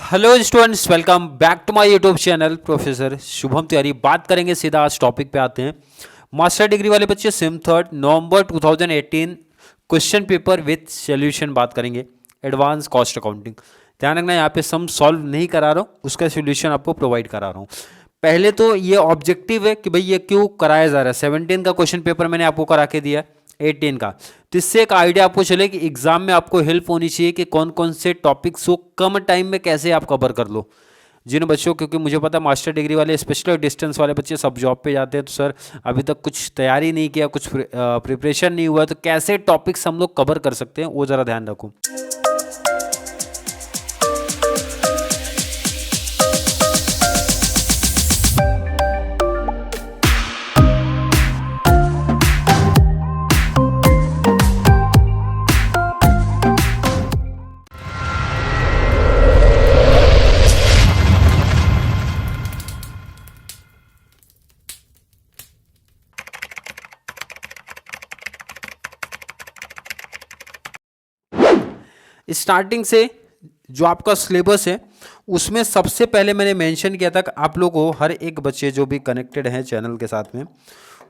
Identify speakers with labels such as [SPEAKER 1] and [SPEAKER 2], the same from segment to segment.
[SPEAKER 1] Hello students, welcome back to my YouTube channel professor Shubham Tiwari. बात करेंगे सीधा आज टॉपिक पे आते हैं। मास्टर डिग्री वाले बच्चे SIM third November 2018 question paper with solution बात करेंगे। एडवांस कॉस्ट अकाउंटिंग, ध्यान रखना यहाँ पे सम सॉल्व नहीं करा रहा हूँ, उसका सॉल्यूशन आपको प्रोवाइड करा रहा हूँ। पहले तो ये ऑब्जेक्टिव है कि भाई ये क्यों कराया जा रहा है। 17 का क्वेश्चन पेपर मैंने आपको करा के दिया, 18 का, तो इससे एक आइडिया आपको चले कि एग्जाम में आपको हेल्प होनी चाहिए कि कौन कौन से टॉपिक्स को कम टाइम में कैसे आप कवर कर लो। जिन बच्चों, क्योंकि मुझे पता मास्टर डिग्री वाले स्पेशली डिस्टेंस वाले बच्चे सब जॉब पे जाते हैं, तो सर अभी तक कुछ तैयारी नहीं किया, कुछ प्रिपरेशन नहीं हुआ, तो कैसे टॉपिक्स हम लोग कवर कर सकते हैं वो ज़रा ध्यान रखो। स्टार्टिंग से जो आपका सिलेबस है उसमें सबसे पहले मैंने मेंशन किया था कि आप लोगों को, हर एक बच्चे जो भी कनेक्टेड हैं चैनल के साथ में,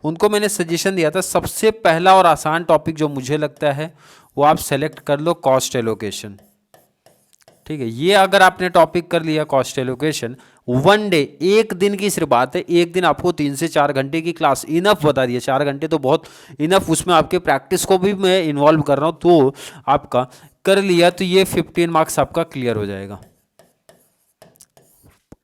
[SPEAKER 1] उनको मैंने सजेशन दिया था सबसे पहला और आसान टॉपिक जो मुझे लगता है वो आप सेलेक्ट कर लो, कॉस्ट एलोकेशन। ठीक है, ये अगर आपने टॉपिक कर लिया कॉस्ट एलोकेशन, वन डे, एक दिन की सिर्फ बात है, एक दिन आपको 3 से 4 घंटे की क्लास इनफ बता दिया। 4 घंटे तो बहुत इनफ, उसमें आपके प्रैक्टिस को भी मैं इन्वॉल्व कर रहा हूँ, तो आपका कर लिया तो ये 15 मार्क्स आपका क्लियर हो जाएगा।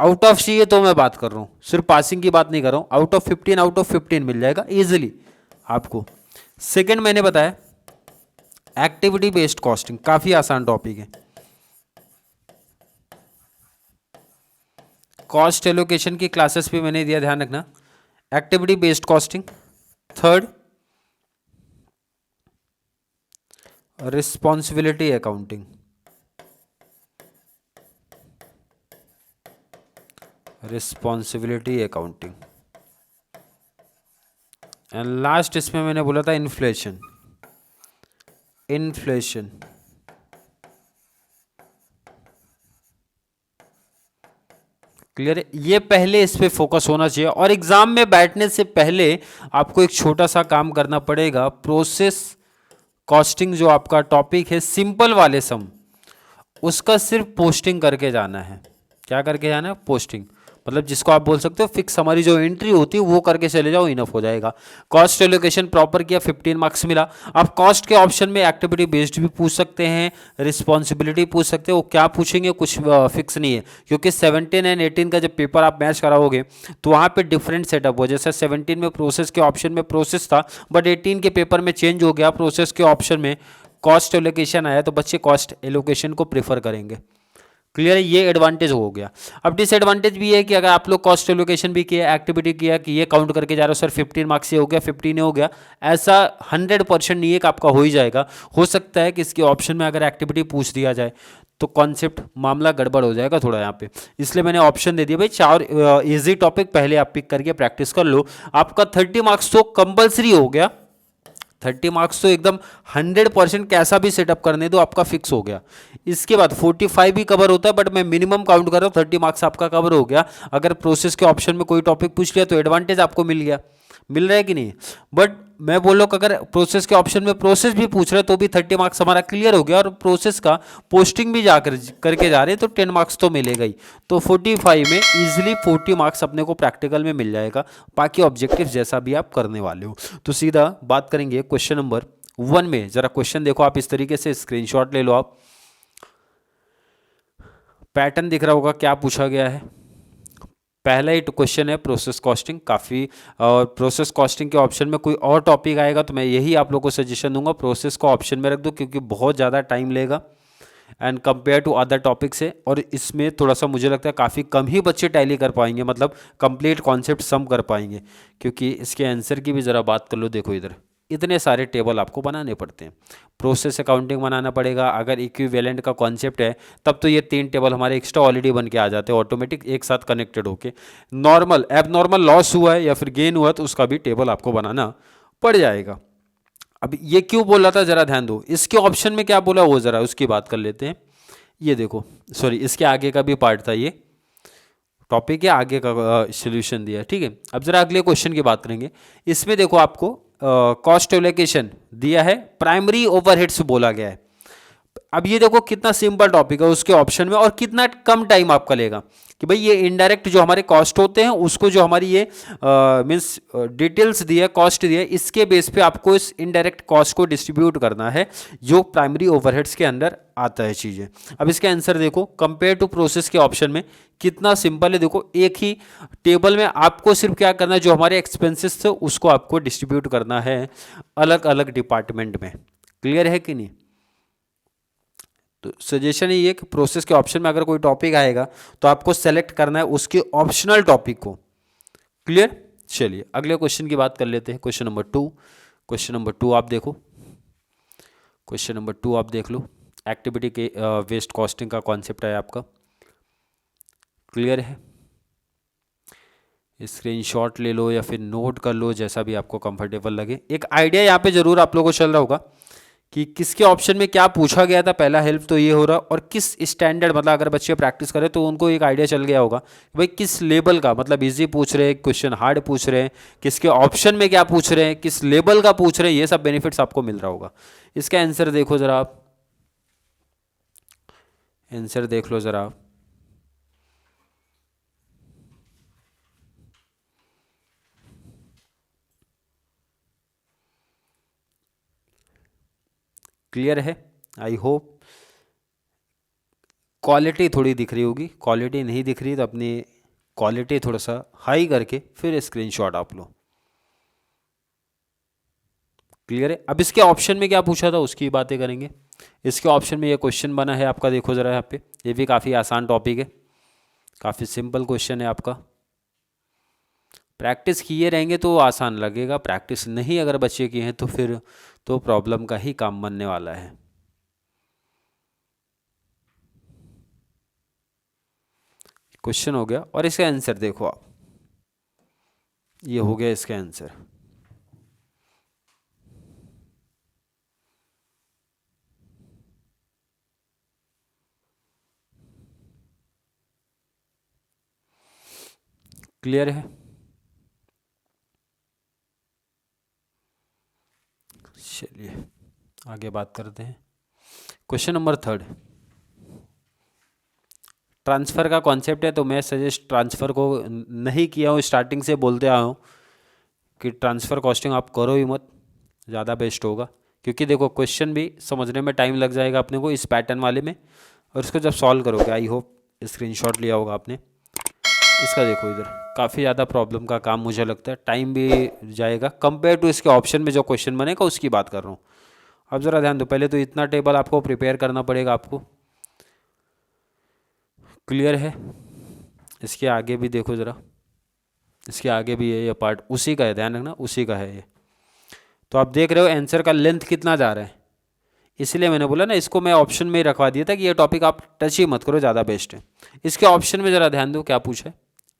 [SPEAKER 1] आउट ऑफ चाहिए तो मैं बात कर रहा हूँ, सिर्फ पासिंग की बात नहीं कर रहा हूँ। आउट ऑफ 15 मिल जाएगा इजिली आपको। सेकेंड मैंने बताया एक्टिविटी बेस्ड कॉस्टिंग, काफ़ी आसान टॉपिक है। कॉस्ट एलोकेशन की क्लासेस भी मैंने दिया, ध्यान रखना। Activity based costing. Third, responsibility accounting. Responsibility accounting and last इसमें मैंने बोला था इन्फ्लेशन। इन्फ्लेशन क्लियर है, ये पहले इस पे फोकस होना चाहिए। और एग्जाम में बैठने से पहले आपको एक छोटा सा काम करना पड़ेगा। प्रोसेस कॉस्टिंग जो आपका टॉपिक है, सिंपल वाले सम, उसका सिर्फ पोस्टिंग करके जाना है। क्या करके जाना है? पोस्टिंग, मतलब जिसको आप बोल सकते हो फिक्स, हमारी जो एंट्री होती है वो करके चले जाओ, इनफ हो जाएगा। कॉस्ट एलोकेशन प्रॉपर किया, 15 मार्क्स मिला। आप कॉस्ट के ऑप्शन में एक्टिविटी बेस्ड भी पूछ सकते हैं, रिस्पॉन्सिबिलिटी पूछ सकते हो। क्या पूछेंगे कुछ फिक्स नहीं है, क्योंकि 17 एंड 18 का जब पेपर आप मैच कराओगे तो वहाँ पे डिफरेंट सेटअप हो। जैसे 17 में प्रोसेस के ऑप्शन में प्रोसेस था, बट 18 के पेपर में चेंज हो गया, प्रोसेस के ऑप्शन में कॉस्ट एलोकेशन आया, तो बच्चे कॉस्ट एलोकेशन को प्रेफर करेंगे। क्लियर है, ये एडवांटेज हो गया। अब डिसएडवांटेज भी है कि अगर आप लोग कॉस्ट एलोकेशन भी किया, एक्टिविटी किया, कि ये काउंट करके जा रहे हो सर 15 मार्क्स से हो गया, 15 हो गया, ऐसा 100% नहीं है कि आपका हो ही जाएगा। हो सकता है कि इसके ऑप्शन में अगर एक्टिविटी पूछ दिया जाए तो कॉन्सेप्ट मामला गड़बड़ हो जाएगा थोड़ा यहाँ पे, इसलिए मैंने ऑप्शन दे दिया भाई 4 इजी टॉपिक पहले आप पिक करके प्रैक्टिस कर लो। आपका 30 मार्क्स तो कंपल्सरी हो गया। 30 मार्क्स तो एकदम 100% कैसा भी सेटअप करने दो, आपका फिक्स हो गया। इसके बाद 45 भी कवर होता है, बट मैं मिनिमम काउंट कर रहा हूँ, 30 मार्क्स आपका कवर हो गया। अगर प्रोसेस के ऑप्शन में कोई टॉपिक पूछ लिया तो एडवांटेज आपको मिल गया, मिल रहा है कि नहीं? बट मैं बोल रहा हूँ अगर प्रोसेस के ऑप्शन में प्रोसेस भी पूछ रहे तो भी 30 मार्क्स हमारा क्लियर हो गया, और प्रोसेस का पोस्टिंग भी जाकर करके जा रहे हैं तो 10 मार्क्स तो मिलेगा ही। तो 45 में इजीली 40 मार्क्स अपने को प्रैक्टिकल में मिल जाएगा, बाकी ऑब्जेक्टिव जैसा भी आप करने वाले हो। तो सीधा बात करेंगे क्वेश्चन नंबर 1 में। जरा क्वेश्चन देखो आप, इस तरीके से स्क्रीनशॉट ले लो आप। पैटर्न दिख रहा होगा क्या पूछा गया है। पहला ही क्वेश्चन है प्रोसेस कॉस्टिंग, काफ़ी, और प्रोसेस कॉस्टिंग के ऑप्शन में कोई और टॉपिक आएगा तो मैं यही आप लोगों को सजेशन दूंगा, प्रोसेस को ऑप्शन में रख दो, क्योंकि बहुत ज़्यादा टाइम लेगा and compare to other topic से। और इसमें थोड़ा सा मुझे लगता है काफ़ी कम ही बच्चे टैली कर पाएंगे, मतलब कंप्लीट कॉन्सेप्ट सम कर पाएंगे, क्योंकि इसके आंसर की भी ज़रा बात कर लो। देखो इधर इतने सारे टेबल आपको बनाने पड़ते हैं, प्रोसेस अकाउंटिंग बनाना पड़ेगा। अगर इक्विवेलेंट का कॉन्सेप्ट है तब तो ये 3 टेबल हमारे एक्स्ट्रा ऑलरेडी बन के आ जाते हैं ऑटोमेटिक, एक साथ कनेक्टेड होके। नॉर्मल एबनॉर्मल लॉस हुआ है या फिर गेन हुआ तो उसका भी टेबल आपको बनाना पड़ जाएगा। अब ये क्यों बोला था जरा ध्यान दो, इसके ऑप्शन में क्या बोला वो जरा उसकी बात कर लेते हैं। ये देखो, सॉरी इसके आगे का भी पार्ट था, ये टॉपिक के आगे का सॉल्यूशन दिया है, ठीक है। अब जरा अगले क्वेश्चन की बात करेंगे। इसमें देखो आपको कॉस्ट एलोकेशन दिया है, प्राइमरी ओवरहेड्स बोला गया है। अब ये देखो कितना सिंपल टॉपिक है उसके ऑप्शन में, और कितना कम टाइम आपका लेगा कि भाई ये इनडायरेक्ट जो हमारे कॉस्ट होते हैं उसको जो हमारी ये मीन्स डिटेल्स दिया, कॉस्ट दिया, इसके बेस पे आपको इस इनडायरेक्ट कॉस्ट को डिस्ट्रीब्यूट करना है जो प्राइमरी ओवरहेड्स के अंदर आता है चीज़ें। अब इसका आंसर देखो, कंपेयर टू प्रोसेस के ऑप्शन में कितना सिंपल है। देखो एक ही टेबल में आपको सिर्फ क्या करना है, जो हमारे एक्सपेंसेस थे उसको आपको डिस्ट्रीब्यूट करना है अलग अलग डिपार्टमेंट में। क्लियर है कि नहीं? तो सजेशन ये है कि प्रोसेस के ऑप्शन में अगर कोई टॉपिक आएगा तो आपको सेलेक्ट करना है उसके ऑप्शनल टॉपिक को। क्लियर? चलिए अगले क्वेश्चन की बात कर लेते हैं। क्वेश्चन नंबर 2, क्वेश्चन नंबर 2 आप देखो, क्वेश्चन नंबर 2 आप देख लो। एक्टिविटी के वेस्ट कॉस्टिंग का कॉन्सेप्ट है आपका। क्लियर है? स्क्रीनशॉट ले लो या फिर नोट कर लो, जैसा भी आपको कंफर्टेबल लगे। एक आइडिया यहाँ पे जरूर आप लोगों को चल रहा होगा कि किसके ऑप्शन में क्या पूछा गया था, पहला हेल्प तो ये हो रहा, और किस स्टैंडर्ड, मतलब अगर बच्चे प्रैक्टिस करें तो उनको एक आइडिया चल गया होगा कि भाई किस लेवल का, मतलब इजी पूछ रहे हैं क्वेश्चन, हार्ड पूछ रहे हैं, किसके ऑप्शन में क्या पूछ रहे हैं, किस लेवल का पूछ रहे हैं, ये सब बेनिफिट्स आपको मिल रहा होगा। इसका आंसर देखो जरा आप, आंसर देख लो जरा आप। क्लियर है? आई होप क्वालिटी थोड़ी दिख रही होगी, क्वालिटी नहीं दिख रही तो अपनी क्वालिटी थोड़ा सा हाई करके फिर स्क्रीनशॉट आप लो। क्लियर है? अब इसके ऑप्शन में क्या पूछा था उसकी बातें करेंगे। इसके ऑप्शन में ये क्वेश्चन बना है आपका, देखो जरा यहाँ पे, ये भी काफ़ी आसान टॉपिक है, काफ़ी सिंपल क्वेश्चन है आपका। प्रैक्टिस किए रहेंगे तो आसान लगेगा, प्रैक्टिस नहीं अगर बच्चे किए हैं तो फिर तो प्रॉब्लम का ही काम बनने वाला है। क्वेश्चन हो गया और इसका आंसर देखो आप, ये हो गया इसका आंसर। क्लियर है? चलिए आगे बात करते हैं। क्वेश्चन नंबर 3, ट्रांसफ़र का कॉन्सेप्ट है, तो मैं सजेस्ट ट्रांसफ़र को नहीं किया हूँ, स्टार्टिंग से बोलते आया हूँ कि ट्रांसफ़र कॉस्टिंग आप करो ही मत, ज़्यादा बेस्ट होगा। क्योंकि देखो क्वेश्चन भी समझने में टाइम लग जाएगा अपने को इस पैटर्न वाले में, और इसको जब सॉल्व करोगे, आई होप स्क्रीनशॉट लिया होगा आपने इसका, देखो इधर काफ़ी ज़्यादा प्रॉब्लम का काम मुझे लगता है, टाइम भी जाएगा कंपेयर टू इसके ऑप्शन में जो क्वेश्चन बनेगा उसकी बात कर रहा हूँ। अब ज़रा ध्यान दो, पहले तो इतना टेबल आपको प्रिपेयर करना पड़ेगा आपको। क्लियर है? इसके आगे भी देखो ज़रा, इसके आगे भी ये पार्ट उसी का है, ध्यान रखना उसी का है ये। तो आप देख रहे हो आंसर का लेंथ कितना जा रहा है, इसलिए मैंने बोला ना इसको मैं ऑप्शन में ही रखवा दिया था कि ये टॉपिक आप टच ही मत करो, ज़्यादा बेस्ट है। इसके ऑप्शन में ज़रा ध्यान दो क्या पूछा है,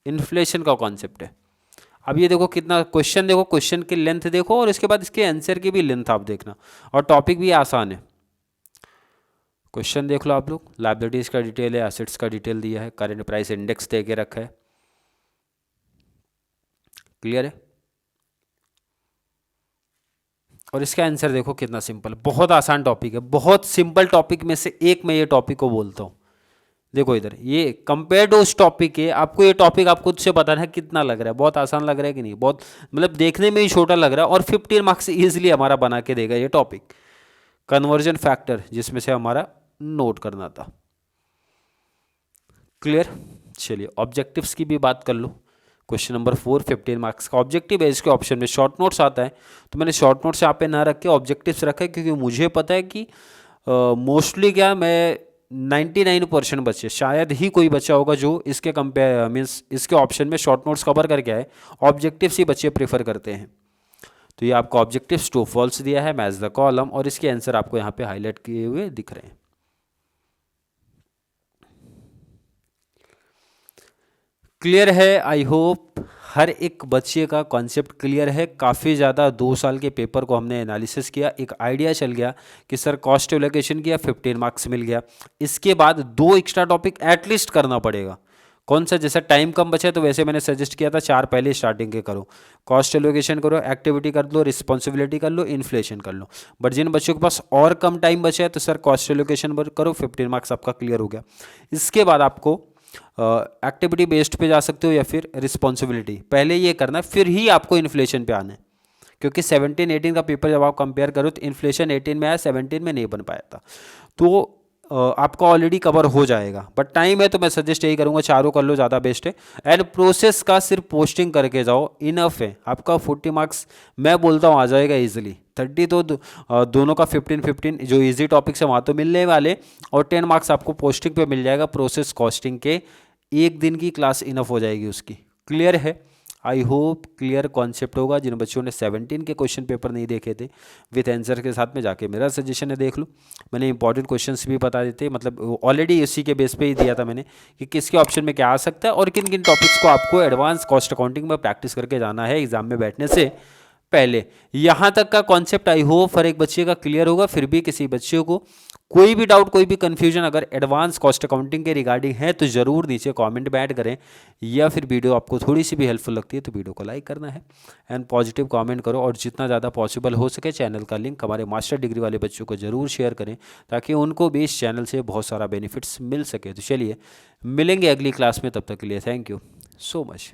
[SPEAKER 1] इन्फ्लेशन का कॉन्सेप्ट है। अब ये देखो कितना क्वेश्चन, देखो क्वेश्चन की लेंथ देखो और इसके बाद इसके आंसर की भी लेंथ आप देखना, और टॉपिक भी आसान है। क्वेश्चन देख लो आप लोग, लायबिलिटीज का डिटेल है, एसेट्स का डिटेल दिया है, करंट प्राइस इंडेक्स दे के रखा है। क्लियर है? और इसका आंसर देखो कितना सिंपल, बहुत आसान टॉपिक है, बहुत सिंपल टॉपिक में से एक मैं ये टॉपिक को बोलता हूँ। देखो इधर ये कंपेयर टू उस टॉपिक के, आपको ये टॉपिक आप खुद से बताना है कितना लग रहा है, बहुत आसान लग रहा है कि नहीं, बहुत मतलब देखने में ही छोटा लग रहा है, और 15 मार्क्स इजीली हमारा बना के देगा ये टॉपिक, कन्वर्जन फैक्टर जिसमें से हमारा नोट करना था। क्लियर? चलिए ऑब्जेक्टिव्स की भी बात कर लो। क्वेश्चन नंबर 4 15 मार्क्स का ऑब्जेक्टिव है, इसके ऑप्शन में शॉर्ट नोट्स आता है, तो मैंने शॉर्ट नोट्स यहाँ पे ना रख के ऑब्जेक्टिव्स रखा है, क्योंकि मुझे पता है कि मोस्टली क्या मैं 99% बच्चे, शायद ही कोई बच्चा होगा जो इसके कंपेयर मीन्स इसके ऑप्शन में शॉर्ट नोट्स कवर करके आए, ऑब्जेक्टिव्स ही बच्चे प्रेफर करते हैं। तो ये आपको ऑब्जेक्टिव्स ट्रू फॉल्स दिया है, मैच द कॉलम, और इसके आंसर आपको यहाँ पे हाईलाइट किए हुए दिख रहे हैं। क्लियर है? आई होप हर एक बच्चे का कॉन्सेप्ट क्लियर है। काफ़ी ज़्यादा 2 साल के पेपर को हमने एनालिसिस किया, एक आइडिया चल गया कि सर कॉस्ट एलोकेशन किया, 15 मार्क्स मिल गया। इसके बाद 2 एक्स्ट्रा टॉपिक एटलीस्ट करना पड़ेगा। कौन सा, जैसा टाइम कम बचा है तो वैसे मैंने सजेस्ट किया था 4 पहले स्टार्टिंग के करो, कॉस्ट एलोकेशन करो, एक्टिविटी कर लो, रिस्पॉन्सिबिलिटी कर लो, इन्फ्लेशन कर लो। बट जिन बच्चों के पास और कम टाइम बचा है तो सर कॉस्ट एलोकेशन करो, 15 मार्क्स आपका क्लियर हो गया। इसके बाद आपको एक्टिविटी बेस्ड पे जा सकते हो या फिर रिस्पॉन्सिबिलिटी, पहले ये करना फिर ही आपको इन्फ्लेशन पे आना है। क्योंकि 17-18 का पेपर जब आप कंपेयर करो तो इन्फ्लेशन 18 में आया, 17 में नहीं बन पाया था, तो आपका ऑलरेडी कवर हो जाएगा। बट टाइम है तो मैं सजेस्ट यही करूंगा, चारों कर लो, ज़्यादा बेस्ट है। एंड प्रोसेस का सिर्फ पोस्टिंग करके जाओ, इनफ है। आपका 40 मार्क्स मैं बोलता हूँ आ जाएगा इजीली। 30 तो दोनों का 15-15 जो इजी टॉपिक्स है वहाँ तो मिलने वाले, और 10 मार्क्स आपको पोस्टिंग पे मिल जाएगा। प्रोसेस कॉस्टिंग के एक दिन की क्लास इनफ हो जाएगी उसकी। क्लियर है? आई होप क्लियर कॉन्सेप्ट होगा। जिन बच्चों ने 17 के क्वेश्चन पेपर नहीं देखे थे विथ आंसर के साथ में, जाके मेरा सजेशन है देख लो। मैंने इंपॉर्टेंट क्वेश्चंस भी बता देते, मतलब ऑलरेडी इसी के बेस पे ही दिया था मैंने कि किसके ऑप्शन में क्या आ सकता है और किन किन टॉपिक्स को आपको एडवांस कॉस्ट अकाउंटिंग में प्रैक्टिस करके जाना है एग्जाम में बैठने से पहले। यहाँ तक का कॉन्सेप्ट आई होप हर एक बच्चे का क्लियर होगा। फिर भी किसी बच्चे को कोई भी डाउट, कोई भी कंफ्यूजन अगर एडवांस कॉस्ट अकाउंटिंग के रिगार्डिंग है तो ज़रूर नीचे कमेंट में ऐड करें, या फिर वीडियो आपको थोड़ी सी भी हेल्पफुल लगती है तो वीडियो को लाइक करना है एंड पॉजिटिव कमेंट करो, और जितना ज़्यादा पॉसिबल हो सके चैनल का लिंक हमारे मास्टर डिग्री वाले बच्चों को ज़रूर शेयर करें ताकि उनको भी इस चैनल से बहुत सारा बेनिफिट्स मिल सके। तो चलिए मिलेंगे अगली क्लास में, तब तक के लिए थैंक यू सो मच।